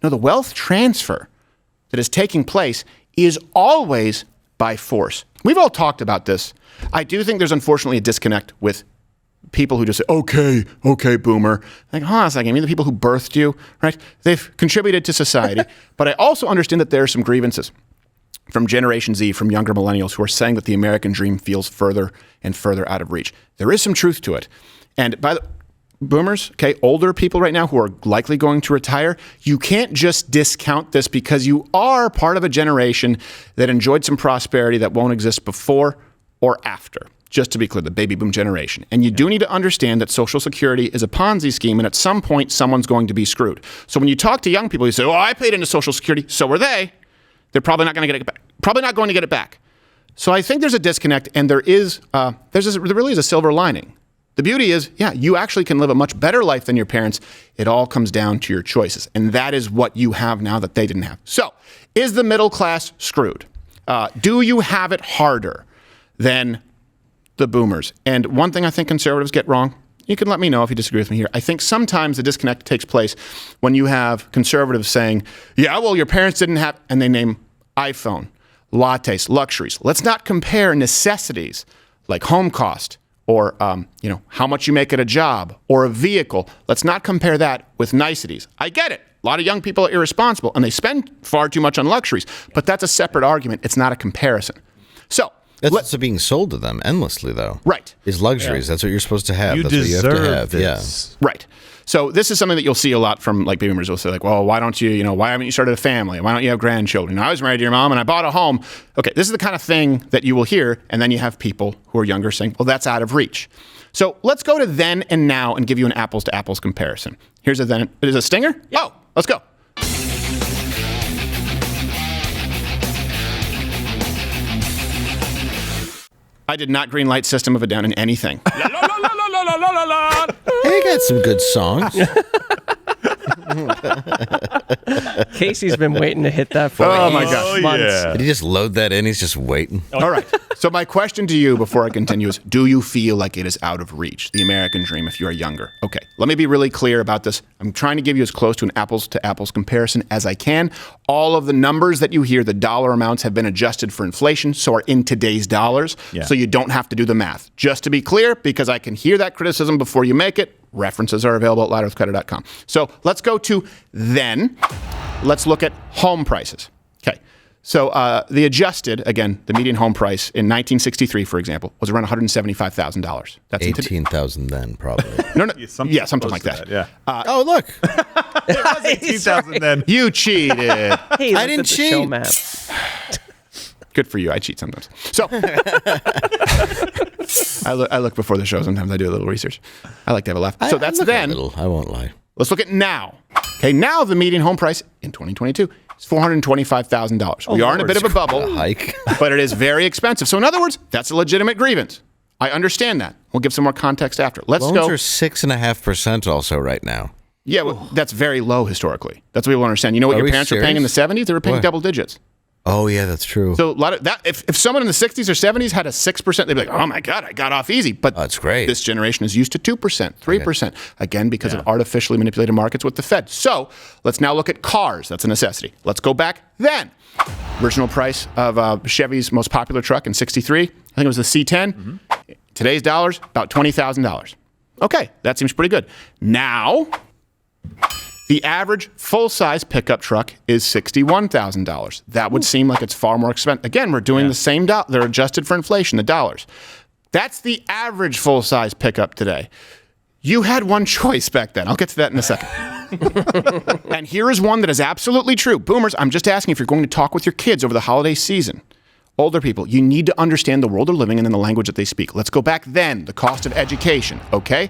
No, the wealth transfer that is taking place is always by force. We've all talked about this. I do think there's unfortunately a disconnect with people who just say, okay, boomer. Like, hold on a second. I mean, the people who birthed you, right? They've contributed to society. But I also understand that there are some grievances from Generation Z, from younger millennials who are saying that the American dream feels further and further out of reach. There is some truth to it. And by the boomers, okay, older people right now who are likely going to retire, you can't just discount this because you are part of a generation that enjoyed some prosperity that won't exist before or after. Just to be clear, the baby boom generation. And you do need to understand that Social Security is a Ponzi scheme, and at some point, someone's going to be screwed. So when you talk to young people, you say, "Oh, I paid into Social Security, so were they." They're probably not going to get it back. Probably not going to get it back. So I think there's a disconnect, and there really is a silver lining. The beauty is, yeah, you actually can live a much better life than your parents. It all comes down to your choices, and that is what you have now that they didn't have. So, is the middle class screwed? Do you have it harder than the boomers? And one thing I think conservatives get wrong, you can let me know if you disagree with me here. I think sometimes the disconnect takes place when you have conservatives saying, yeah, well, your parents didn't have, and they name iPhone, lattes, luxuries. Let's not compare necessities like home cost or how much you make at a job or a vehicle. Let's not compare that with niceties. I get it. A lot of young people are irresponsible and they spend far too much on luxuries, but that's a separate argument. It's not a comparison. So, that's what's being sold to them endlessly, though. Right. Is luxuries. Yeah. That's what you're supposed to have. You That's deserve what you have to have. this. Yeah. Right. So this is something that you'll see a lot from like baby boomers. They'll say like, well, why don't you, why haven't you started a family? Why don't you have grandchildren? I was married to your mom and I bought a home. Okay, this is the kind of thing that you will hear. And then you have people who are younger saying, well, that's out of reach. So let's go to then and now and give you an apples to apples comparison. Here's a then. Is it a stinger? Yeah. Oh, let's go. I did not green light System of a Down in anything. Hey, you got some good songs. Casey's been waiting to hit that for my gosh. months. Yeah. Did he just load that in? He's just waiting. All right. So my question to you before I continue is, do you feel like it is out of reach, the American dream, if you are younger? Okay. Let me be really clear about this. I'm trying to give you as close to an apples-to-apples comparison as I can. All of the numbers that you hear, the dollar amounts, have been adjusted for inflation, so are in today's dollars, so you don't have to do the math. Just to be clear, because I can hear that criticism before you make it, references are available at louderwithcrowder.com. So let's go to then. Let's look at home prices. Okay. So the adjusted, again, the median home price in 1963, for example, was around $175,000. That's $18,000 then, probably. No. Yeah, something like that. Yeah. Oh, look. It was 18,000 then. You cheated. Hey, I didn't cheat. Show map. Good for you. I cheat sometimes. So I look before the show. Sometimes I do a little research. I like to have a laugh. So that's then. I won't lie. Let's look at now. Okay, now the median home price in 2022 is $425,000. We are in a bit of a bubble, Hike. but it is very expensive. So in other words, that's a legitimate grievance. I understand that. We'll give some more context after. Let's Loans go. are 6.5% also right now. Yeah, well, that's very low historically. That's what people understand. You know what your parents were paying in the 70s? They were paying double digits. Oh, yeah, that's true. So a lot of that, if someone in the 60s or 70s had a 6%, they'd be like, oh my God, I got off easy. But that's great. This generation is used to 2%, 3%, again, because of artificially manipulated markets with the Fed. So let's now look at cars. That's a necessity. Let's go back then. Original price of Chevy's most popular truck in 63, I think it was the C10. Mm-hmm. Today's dollars, about $20,000. Okay, that seems pretty good. Now, the average full-size pickup truck is $61,000. That would seem like it's far more expensive. Again, we're doing the same dollar. They're adjusted for inflation, the dollars. That's the average full-size pickup today. You had one choice back then. I'll get to that in a second. And here is one that is absolutely true. Boomers, I'm just asking if you're going to talk with your kids over the holiday season. Older people, you need to understand the world they're living in and the language that they speak. Let's go back then, the cost of education, okay?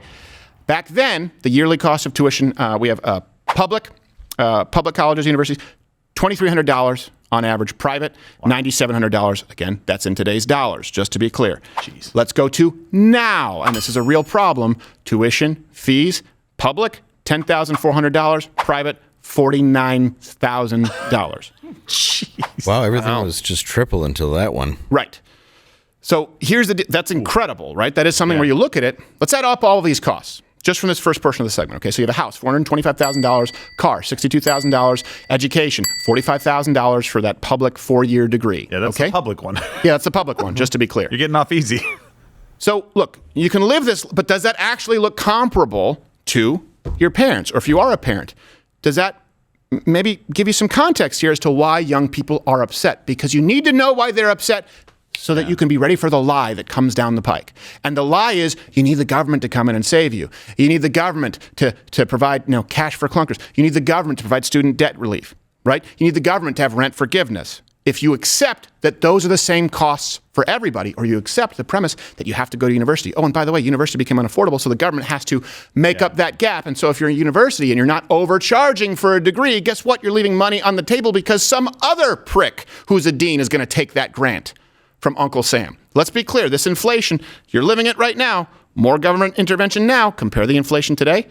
Back then, the yearly cost of tuition, we have public colleges, universities, $2,300 on average. Private, $9,700. Again, that's in today's dollars, just to be clear. Jeez. Let's go to now, and this is a real problem. Tuition, fees, public, $10,400. Private, $49,000. Wow, everything was just triple until that one. Right. So here's that's incredible, right? That is something where you look at it. Let's add up all of these costs. just from this first portion of the segment. Okay, so you have a house, $425,000, car, $62,000, education, $45,000 for that public 4-year degree. Yeah, that's the public one. Yeah, that's the public one, just to be clear. You're getting off easy. So, look, you can live this, but does that actually look comparable to your parents? Or if you are a parent, does that maybe give you some context here as to why young people are upset? Because you need to know why they're upset so that you can be ready for the lie that comes down the pike. And the lie is you need the government to come in and save you. You need the government to provide cash for clunkers. You need the government to provide student debt relief, right? You need the government to have rent forgiveness. If you accept that those are the same costs for everybody, or you accept the premise that you have to go to university. Oh, and by the way, university became unaffordable, so the government has to make up that gap. And so if you're in university and you're not overcharging for a degree, guess what? You're leaving money on the table because some other prick who's a dean is going to take that grant from Uncle Sam. Let's be clear. This inflation, you're living it right now. More government intervention now. Compare the inflation today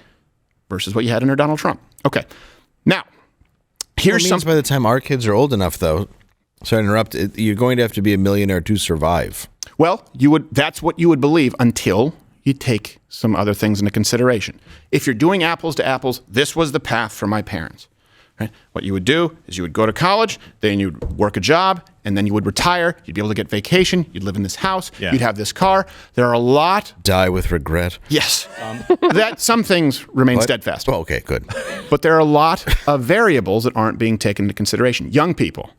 versus what you had under Donald Trump. Okay. Now, here's something. By the time our kids are old enough, though, sorry to interrupt, you're going to have to be a millionaire to survive. Well, that's what you would believe until you take some other things into consideration. If you're doing apples to apples, this was the path for my parents. Right? What you would do is you would go to college, then you'd work a job, and then you would retire. You'd be able to get vacation. You'd live in this house. Yeah. You'd have this car. There are a lot. Die with regret. Yes. That some things remain steadfast. Oh, okay, good. But there are a lot of variables that aren't being taken into consideration. Young people.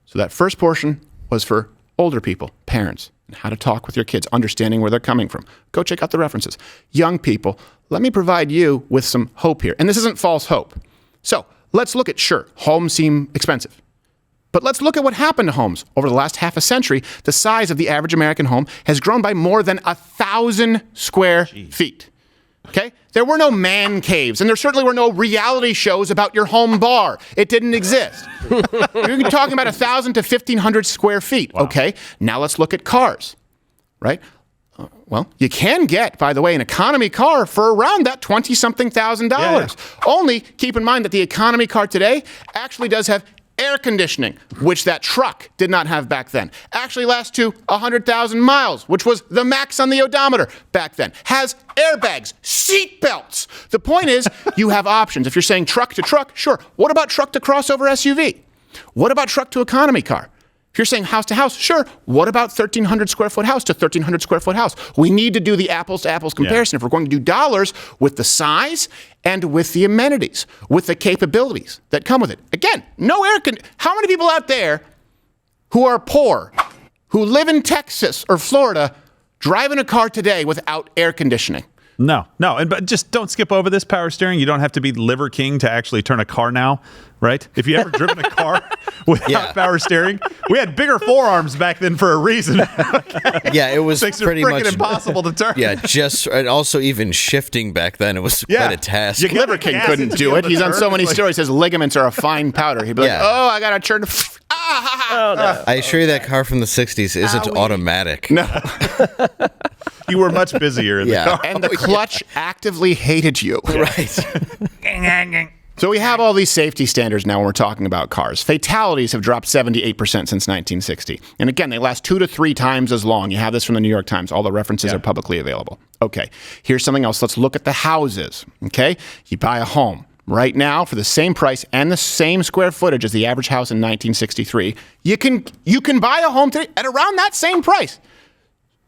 So that first portion was for older people, parents, and how to talk with your kids, understanding where they're coming from. Go check out the references. Young people, let me provide you with some hope here. And this isn't false hope. So let's look at, sure, homes seem expensive. But let's look at what happened to homes. Over the last half a century, the size of the average American home has grown by more than 1,000 square feet. Okay? There were no man caves, and there certainly were no reality shows about your home bar. It didn't exist. You're talking about 1,000 to 1,500 square feet. Wow. Okay? Now let's look at cars, right? Well, you can get, by the way, an economy car for around that $20-something thousand. Yeah. Only keep in mind that the economy car today actually does have air conditioning, which that truck did not have back then. Actually lasts to 100,000 miles, which was the max on the odometer back then. Has airbags, seat belts. The point is, you have options. If you're saying truck to truck, sure. What about truck to crossover SUV? What about truck to economy car? If you're saying house to house, sure. What about 1,300 square foot house to 1,300 square foot house? We need to do the apples to apples comparison if we're going to do dollars with the size and with the amenities, with the capabilities that come with it. Again, no air conditioning. How many people out there who are poor, who live in Texas or Florida, drive in a car today without air conditioning? No. But just don't skip over this power steering. You don't have to be liver king to actually turn a car now, right? If you ever driven a car without power steering, we had bigger forearms back then for a reason. Yeah, it was pretty much impossible to turn. Yeah, and also even shifting back then, it was quite a task. Liver king couldn't do it. He's on so many stories. His ligaments are a fine powder. He'd be like, oh, I got to turn. No. I assure you that car from the 60s isn't automatic. No. You were much busier in the car. And the clutch actively hated you. Right. So we have all these safety standards now when we're talking about cars. Fatalities have dropped 78% since 1960. And again, they last 2 to 3 times as long. You have this from the New York Times. All the references are publicly available. Okay, here's something else. Let's look at the houses. Okay, you buy a home. Right now, for the same price and the same square footage as the average house in 1963, you can buy a home today at around that same price.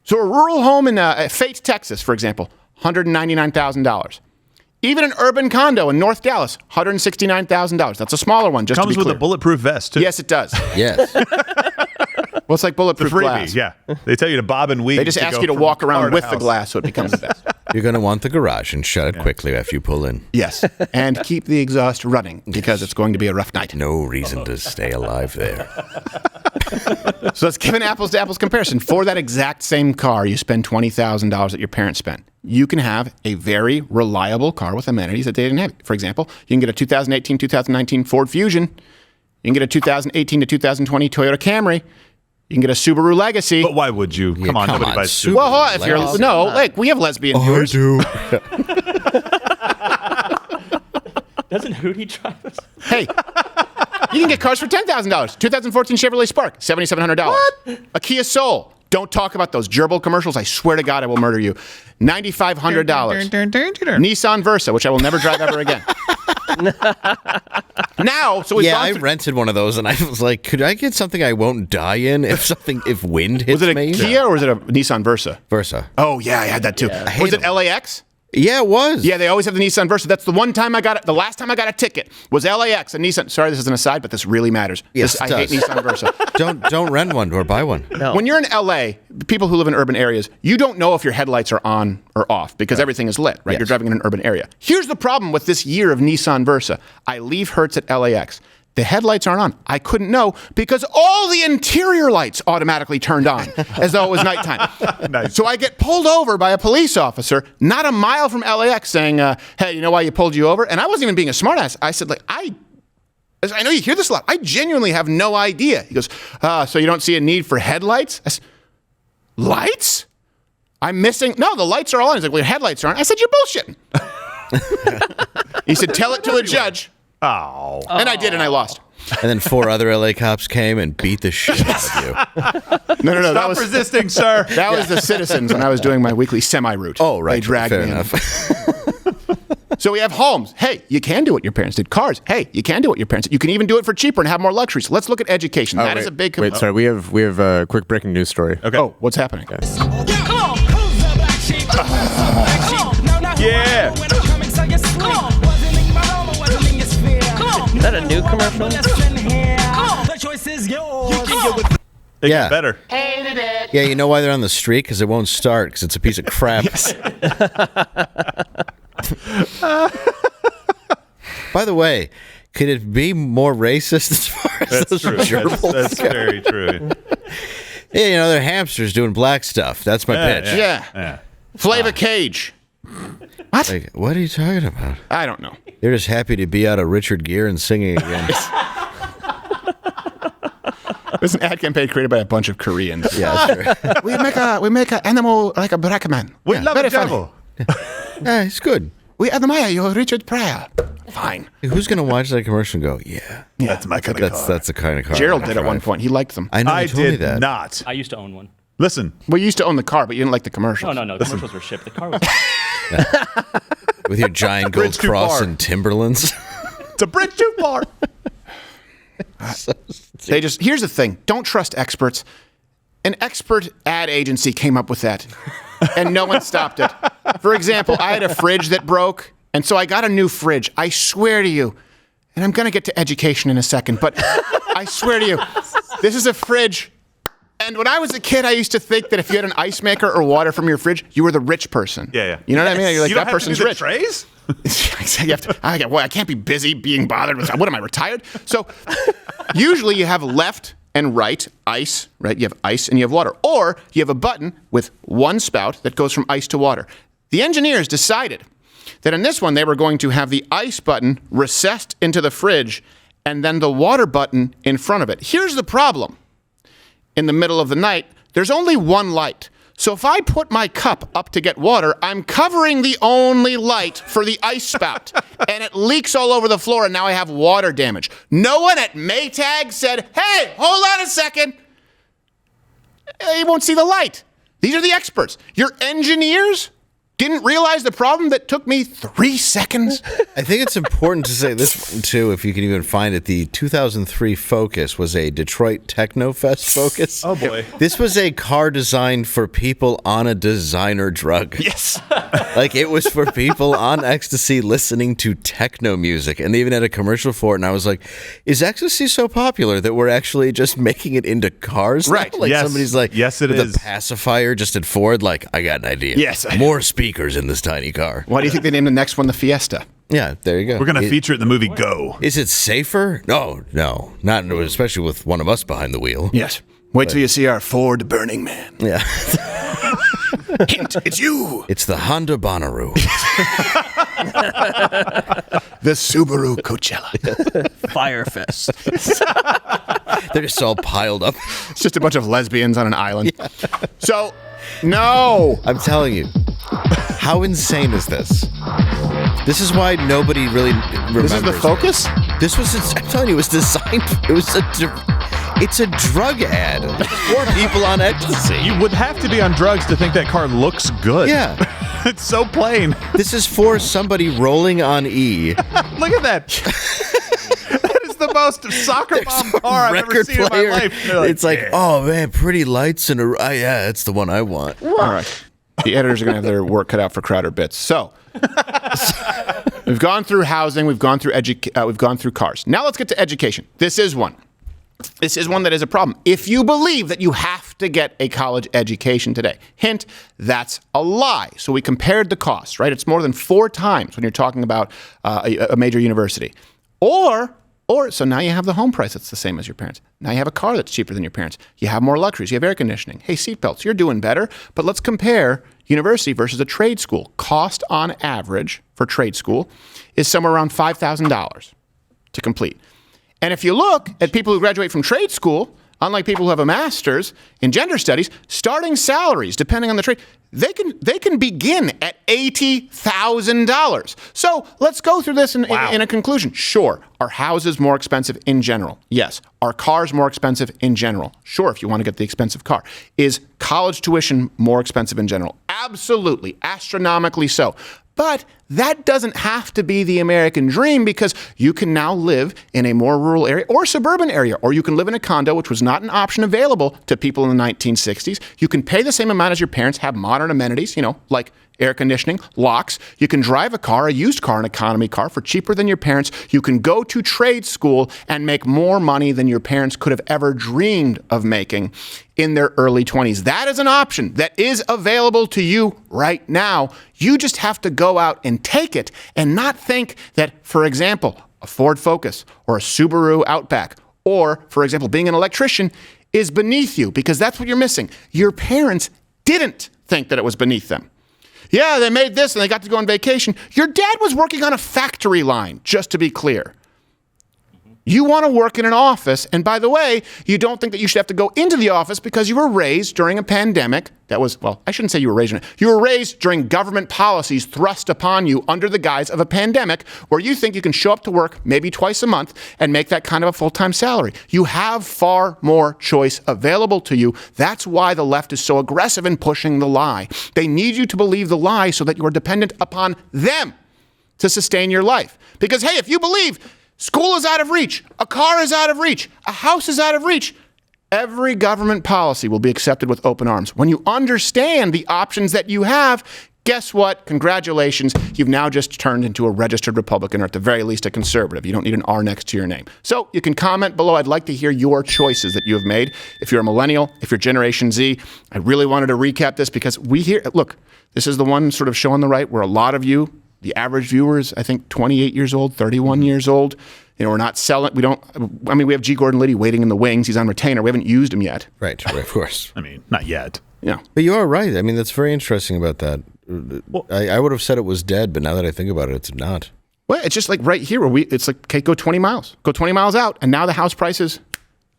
So a rural home in Fate, Texas, for example, $199,000. Even an urban condo in North Dallas, $169,000. That's a smaller one, just to be clear. Comes with a bulletproof vest, too. Yes, it does. Yes. Well, it's like bulletproof glass. Yeah. They tell you to bob and weave. They just ask you to walk around with the glass so it becomes the best. You're going to want the garage and shut it quickly after you pull in. Yes, and keep the exhaust running because it's going to be a rough night. No reason to stay alive there. So let's give an apples to apples comparison. For that exact same car, you spend $20,000 that your parents spent. You can have a very reliable car with amenities that they didn't have. For example, you can get a 2018, 2019 Ford Fusion. You can get a 2018 to 2020 Toyota Camry. You can get a Subaru Legacy. But why would you? Come on, nobody buys Subaru. Well, if you're we have lesbian viewers. I do. Doesn't Hootie drive us? Hey, you can get cars for $10,000. 2014 Chevrolet Spark, $7,700. What? A Kia Soul, Don't talk about those gerbil commercials. I swear to God, I will murder you. $9,500. Nissan Versa, which I will never drive ever again. Now, so we've Yeah, gone I through- rented one of those, and I was like, could I get something I won't die in if wind hits Was it a me? Kia or was it a Nissan Versa? Versa. Oh, yeah, I had that too. Yeah. Was it LAX? Yeah, it was. Yeah, they always have the Nissan Versa. That's the one time I got it. The last time I got a ticket was LAX. And Nissan. Sorry, this is an aside, but this really matters. Yes, I it hate does. Nissan Versa. Don't rent one or buy one. No. When you're in LA, people who live in urban areas, you don't know if your headlights are on or off because everything is lit, right? Yes. You're driving in an urban area. Here's the problem with this year of Nissan Versa. I leave Hertz at LAX. The headlights aren't on. I couldn't know because all the interior lights automatically turned on as though it was nighttime. Nice. So I get pulled over by a police officer not a mile from LAX saying, hey, you know why you pulled you over? And I wasn't even being a smartass. I said, like, I know you hear this a lot. I genuinely have no idea. He goes, so you don't see a need for headlights? I said, lights? I'm missing. No, the lights are all on. He's like, well, your headlights aren't. I said, you're bullshitting. He said, tell it to a judge. Oh. And I did, and I lost. And then 4 other LA cops came and beat the shit out of you. No. That Stop was resisting, sir. that was the citizens when I was doing my weekly semi-route. Oh, right. They dragged Fair me in. enough. So we have homes. Hey, you can do what your parents did. Cars. Hey, you can do what your parents did. You can even do it for cheaper and have more luxuries. Let's look at education. That is a big Wait, sorry. We have a quick breaking news story. Okay. Oh, what's happening? Yeah. Is that a new commercial? It Yeah. gets better. Yeah, you know why they're on the street? Because it won't start, because it's a piece of crap. By the way, could it be more racist as far as That's those true. gerbils That's go? very true. Yeah, you know, they're hamsters doing black stuff. That's my pitch. Yeah. Flavor Cage. What? Like, what are you talking about? I don't know. They're just happy to be out of Richard Gere and singing again. There's an ad campaign created by a bunch of Koreans. Yeah, that's true. we make an animal like a black man. We love very the devil. Yeah, it's good. We admire your Richard Pryor. Fine. Who's gonna watch that commercial and go, yeah, That's my kind of car. that's the kind of car Gerald I did at one drive. point. He liked them. I know. I you told me did that. not. I used to own one. Listen, We used to own the car, but you didn't like the commercials. No. Commercials were shipped. The car was. With your giant gold Bridge too cross far. and Timberlands. it's a bridge too far. They just here's the thing: don't trust experts. An expert ad agency came up with that, and no one stopped it. For example, I had a fridge that broke, and so I got a new fridge. I swear to you, and I'm going to get to education in a second, but I swear to you, this is a fridge. And when I was a kid, I used to think that if you had an ice maker or water from your fridge, you were the rich person. Yeah. You know what I mean? You're like, You don't that have to person's do the rich. trays? You have to, I can't be busy being bothered with, what am I, retired? So usually you have left and right ice, right? You have ice and you have water. Or you have a button with one spout that goes from ice to water. The engineers decided that in this one, they were going to have the ice button recessed into the fridge and then the water button in front of it. Here's the problem. In the middle of the night, there's only one light. So if I put my cup up to get water, I'm covering the only light for the ice spout. And it leaks all over the floor, and now I have water damage. No one at Maytag said, hey, hold on a second. You won't see the light. These are the experts. Your engineers didn't realize the problem that took me 3 seconds. I think it's important to say this one, too, if you can even find it. The 2003 Focus was a Detroit Technofest Focus. Oh, boy. This was a car designed for people on a designer drug. Yes. Like, it was for people on ecstasy listening to techno music. And they even had a commercial for it. And I was like, is ecstasy so popular that we're actually just making it into cars now? Right. Like, Yes. somebody's like, Yes, it with is. a pacifier just at Ford, like, I got an idea. Yes. More speakers in this tiny car. Why do you think they named the next one the Fiesta? Yeah, there you go. We're going to feature it in the movie Go. Is it safer? No, not especially with one of us behind the wheel. Yes. Wait till you see our Ford Burning Man. Yeah, Hint, it's you. it's the Honda Bonnaroo. The Subaru Coachella. Firefest. They're just all piled up. It's just a bunch of lesbians on an island. So, no. I'm telling you, how insane is this? This is why nobody really remembers. This is the Focus? This was, I'm telling you, it was designed. It's a drug ad for people on ecstasy. You would have to be on drugs to think that car looks good. Yeah. It's so plain. This is for somebody rolling on E. Look at that. That is the most soccer bomb car I've ever seen in my life. It's like, oh man, pretty lights and yeah, that's the one I want. All right. The editors are going to have their work cut out for CrowderBits. So we've gone through housing, we've gone through cars. Now let's get to education. This is one that is a problem. If you believe that you have to get a college education today, hint, that's a lie. So we compared the costs, right? It's more than 4 times when you're talking about a major university. Or so now you have the home price that's the same as your parents. Now you have a car that's cheaper than your parents. You have more luxuries. You have air conditioning. Hey, seatbelts, you're doing better. But let's compare university versus a trade school. Cost on average for trade school is somewhere around $5,000 to complete. And if you look at people who graduate from trade school, unlike people who have a master's in gender studies, starting salaries, depending on the trade, they can begin at $80,000. So let's go through this in a conclusion. Sure, are houses more expensive in general? Yes. Are cars more expensive in general? Sure, if you want to get the expensive car. Is college tuition more expensive in general? Absolutely, astronomically so. But that doesn't have to be the American dream, because you can now live in a more rural area or suburban area, or you can live in a condo, which was not an option available to people in the 1960s. You can pay the same amount as your parents, have modern amenities, like air conditioning, locks. You can drive a car, a used car, an economy car for cheaper than your parents. You can go to trade school and make more money than your parents could have ever dreamed of making in their early 20s. That is an option that is available to you right now. You just have to go out and take it and not think that, for example, a Ford Focus or a Subaru Outback, or, for example, being an electrician is beneath you, because that's what you're missing. Your parents didn't think that it was beneath them. Yeah, they made this and they got to go on vacation. Your dad was working on a factory line, just to be clear. You want to work in an office, and by the way, you don't think that you should have to go into the office because you were raised during a pandemic. That was, well, I shouldn't say you were raised in it. You were raised during government policies thrust upon you under the guise of a pandemic, where you think you can show up to work maybe twice a month and make that kind of a full-time salary. You have far more choice available to you. That's why the left is so aggressive in pushing the lie. They need you to believe the lie so that you are dependent upon them to sustain your life. Because, hey, if you believe school is out of reach, a car is out of reach, a house is out of reach, every government policy will be accepted with open arms. When you understand the options that you have, guess what? Congratulations. You've now just turned into a registered Republican, or at the very least a conservative. You don't need an R next to your name. So you can comment below. I'd like to hear your choices that you have made. If you're a millennial, if you're Generation Z, I really wanted to recap this because look, this is the one sort of show on the right where a lot of you, the average viewer is, I think, 28 years old, 31 years old. We're not selling. We have G. Gordon Liddy waiting in the wings. He's on retainer. We haven't used him yet. Right, of course. Not yet. Yeah. But you are right. That's very interesting about that. Well, I would have said it was dead, but now that I think about it, it's not. Well, it's just like right here where it's like, okay, go 20 miles. Go 20 miles out, and now the house prices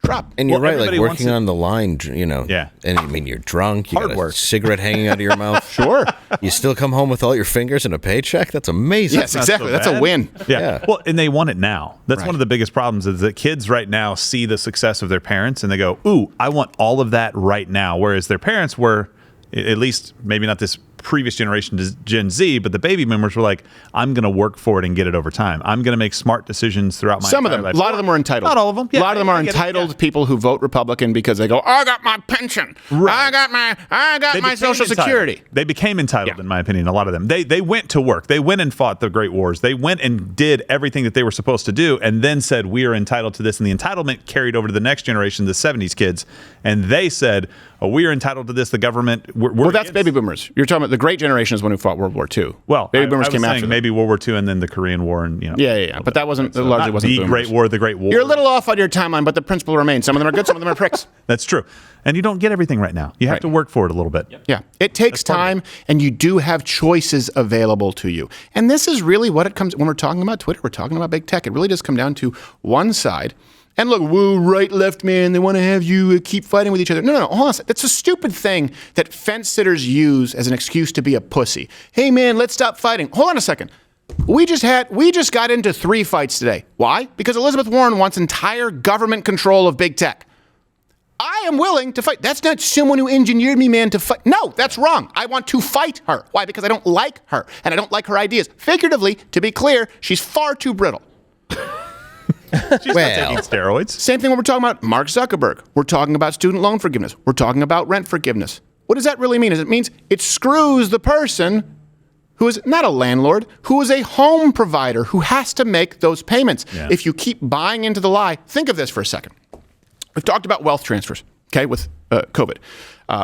drop. And you're right, like working on the line, Yeah. And you're drunk, you got a cigarette hanging out of your mouth. Sure. You still come home with all your fingers and a paycheck? That's amazing. Yes, exactly. That's a win. Yeah. Well, and they want it now. That's one of the biggest problems, is that kids right now see the success of their parents and they go, ooh, I want all of that right now. Whereas their parents were, at least maybe not this previous generation, Gen Z, but the baby boomers were like, I'm going to work for it and get it over time. I'm going to make smart decisions throughout my Some of entire them. life. A lot of them are entitled. Not all of them. Yeah, a lot of them are entitled people who vote Republican because they go, I got my pension. Right. I got my Social Security. They became entitled, in my opinion, a lot of them. They went to work. They went and fought the Great Wars. They went and did everything that they were supposed to do, and then said, we are entitled to this. And the entitlement carried over to the next generation, the 70s kids, and they said, we are entitled to this. The government. Well, that's baby boomers. You're talking about the great generation is one who fought World War II. Well, baby boomers I was came saying after them. maybe World War II and then the Korean War, and Yeah. But that wasn't largely wasn't the boomers. Great War. The Great War. You're a little off on your timeline, but the principle remains. Some of them are good. Some of them are pricks. That's true. And you don't get everything right now. You have to work for it a little bit. Yeah. It takes time, and you do have choices available to you. And this is really what it comes when we're talking about Twitter. We're talking about big tech. It really does come down to one side. And look, woo, right, left, man, they want to have you keep fighting with each other. No, hold on a second. That's a stupid thing that fence sitters use as an excuse to be a pussy. Hey, man, let's stop fighting. Hold on a second. We just got into 3 fights today. Why? Because Elizabeth Warren wants entire government control of big tech. I am willing to fight. That's not someone who engineered me, man, to fight. No, that's wrong. I want to fight her. Why? Because I don't like her, and I don't like her ideas. Figuratively, to be clear, she's far too brittle. She's not taking steroids. Same thing when we're talking about Mark Zuckerberg. We're talking about student loan forgiveness. We're talking about rent forgiveness. What does that really mean? It means it screws the person who is not a landlord, who is a home provider, who has to make those payments. Yeah. If you keep buying into the lie, think of this for a second. We've talked about wealth transfers, okay, with COVID.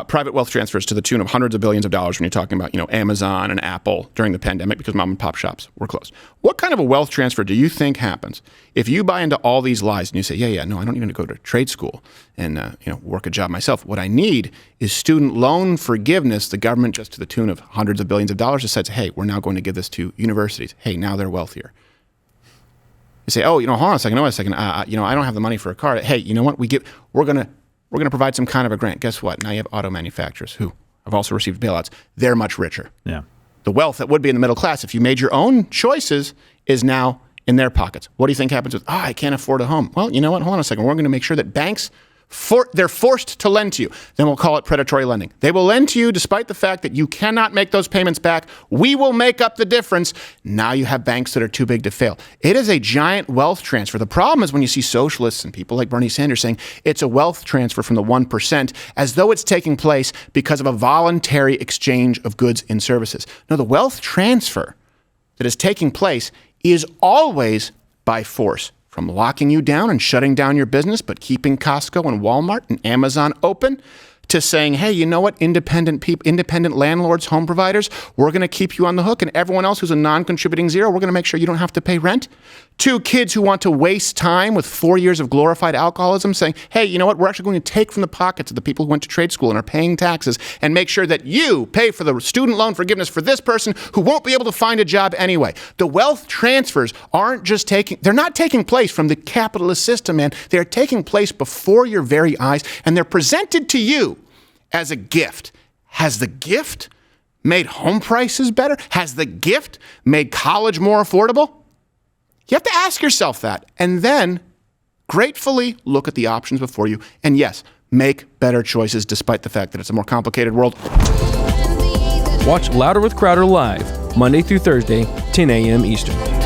Private wealth transfers to the tune of hundreds of billions of dollars when you're talking about, Amazon and Apple during the pandemic because mom and pop shops were closed. What kind of a wealth transfer do you think happens if you buy into all these lies and you say, no, I don't even go to trade school and, work a job myself. What I need is student loan forgiveness. The government, just to the tune of hundreds of billions of dollars, decides, hey, we're now going to give this to universities. Hey, now they're wealthier. You say, hold on a second, I don't have the money for a car. Hey, you know what? We're going to provide some kind of a grant. Guess what? Now you have auto manufacturers who have also received bailouts. They're much richer. Yeah. The wealth that would be in the middle class, if you made your own choices, is now in their pockets. What do you think happens with, I can't afford a home? Well, you know what? Hold on a second. We're going to make sure that banks, they're forced to lend to you. Then we'll call it predatory lending. They will lend to you despite the fact that you cannot make those payments back. We will make up the difference. Now you have banks that are too big to fail. It is a giant wealth transfer. The problem is when you see socialists and people like Bernie Sanders saying it's a wealth transfer from the 1%, as though it's taking place because of a voluntary exchange of goods and services. No, the wealth transfer that is taking place is always by force. From locking you down and shutting down your business, but keeping Costco and Walmart and Amazon open, to saying, hey, you know what, independent landlords, home providers, we're going to keep you on the hook, and everyone else who's a non-contributing zero, we're going to make sure you don't have to pay rent. To kids who want to waste time with 4 years of glorified alcoholism, saying, hey, you know what, we're actually going to take from the pockets of the people who went to trade school and are paying taxes and make sure that you pay for the student loan forgiveness for this person who won't be able to find a job anyway. The wealth transfers they're not taking place from the capitalist system, man. They're taking place before your very eyes, and they're presented to you as a gift. Has the gift made home prices better? Has the gift made college more affordable? You have to ask yourself that, and then gratefully look at the options before you, and yes, make better choices despite the fact that it's a more complicated world. Watch Louder with Crowder live, Monday through Thursday, 10 a.m. Eastern.